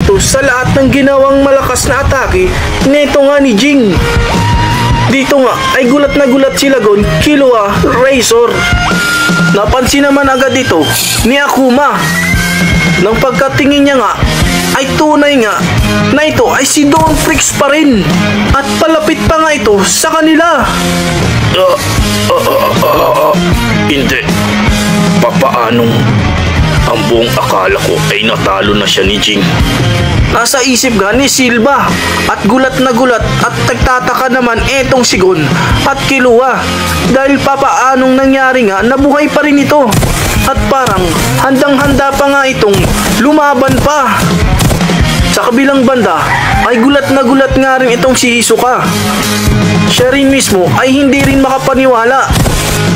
ito sa lahat ng ginawang malakas na atake nito nga ni Jing. Dito nga ay gulat na gulat sila gon Killua Razor. Napansin naman agad ito ni Akuma. Nang pagkatingin niya nga ay tunay nga na ito ay si Dawn Freaks pa rin at palapit pa nga ito sa kanila. Hindi. Papaanong ang buong akala ko ay natalo na siya ni Jing? Nasa isip nga ni Silva at gulat na gulat at nagtataka naman etong si Gon at Killua dahil papaanong nangyari nga nabuhay pa rin ito at parang handang-handa pa nga itong lumaban pa. Sa kabilang banda ay gulat na gulat nga rin itong si Hisoka. Siya rin mismo ay hindi rin makapaniwala.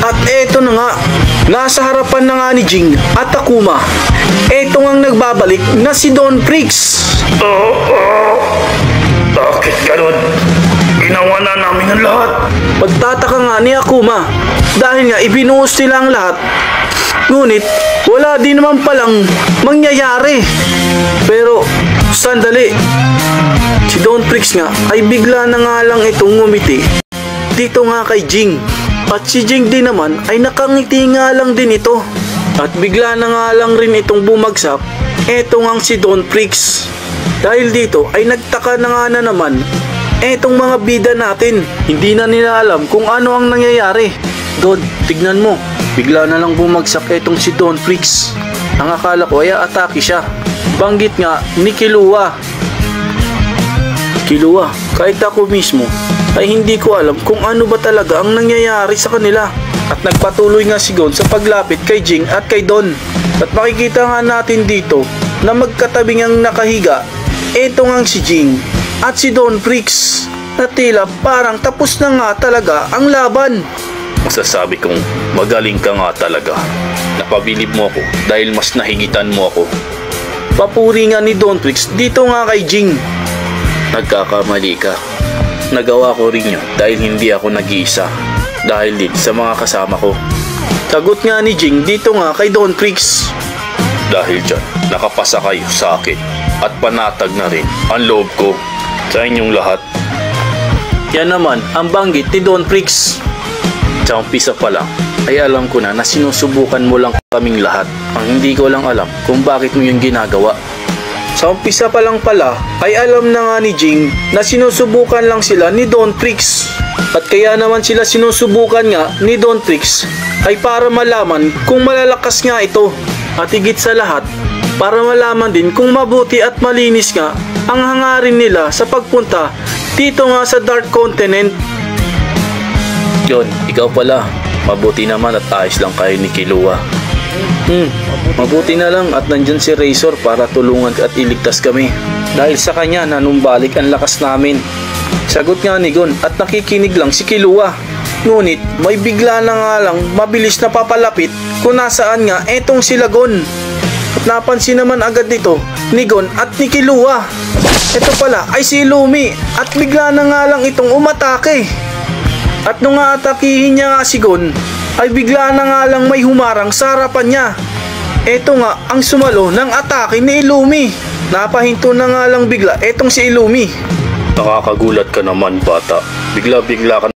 At eto na nga, nasa harapan na nga ni Jing at Akuma. Eto ngang nagbabalik na si Dawn Freaks. Bakit ganun? Ginawa na namin ang lahat. Pagtataka nga ni Akuma dahil nga ibinuhos nila ang lahat. Ngunit wala din naman palang mangyayari. Pero sandali, si Dawn Freaks nga ay bigla na nga lang itong ngumiti dito nga kay Jing. At si Jing din naman ay nakangiti nga lang din ito. At bigla na nga lang rin itong bumagsak eto nga si Dawn Freaks. Dahil dito ay nagtaka na nga na naman etong mga bida natin. Hindi na nila alam kung ano ang nangyayari. Don, tignan mo, bigla na lang bumagsak etong si Dawn Freaks. Ang akala ko ay atake siya. Banggit nga ni Killua. Killua, kahit ako mismo ay hindi ko alam kung ano ba talaga ang nangyayari sa kanila. At nagpatuloy nga si Gon sa paglapit kay Jing at kay Don. At makikita nga natin dito na magkatabing ang nakahiga eto nga si Jing at si Dawn Freaks na tila parang tapos na nga talaga ang laban. Masasabi kong magaling ka nga talaga. Napabilib mo ako dahil mas nahigitan mo ako. Papuri nga ni Dawn Freaks dito nga kay Jing. Nagkakamali ka. Nagawa ko rin yun dahil hindi ako nag-iisa. Dahil din sa mga kasama ko. Sagot nga ni Jing dito nga kay Dawn Freaks. Dahil dyan, nakapasa kayo sa akin at panatag na rin ang loob ko sa inyong lahat. Yan naman ang banggit ni Dawn Freaks. Sa umpisa pa lang ay alam ko na sinusubukan mo lang kaming lahat. Ang hindi ko lang alam kung bakit mo yung ginagawa. Sa umpisa pa lang pala ay alam na nga ni Jing na sinusubukan lang sila ni Dawn Freaks. At kaya naman sila sinusubukan nga ni Dawn Freaks ay para malaman kung malalakas nga ito. At higit sa lahat, para malaman din kung mabuti at malinis nga ang hangarin nila sa pagpunta dito nga sa Dark Continent. Yon, ikaw pala. Mabuti naman at ayos lang kayo ni Killua. Mabuti na lang at nandyan si Razor para tulungan at iligtas kami. Dahil sa kanya nanumbalik ang lakas namin. Sagot nga ni Gon at nakikinig lang si Killua. Ngunit may bigla na nga lang mabilis na papalapit kung nasaan nga etong sila Gon. At napansin naman agad dito ni Gon at ni Killua. Ito pala ay si Illumi at bigla na nga lang itong umatake. At nung aatakihin niya nga si Gon ay bigla na nga lang may humarang sa harapan niya. Ito nga ang sumalo ng atake ni Illumi. Napahinto na nga lang bigla etong si Illumi. Nakakagulat ka naman, bata. Bigla-bigla ka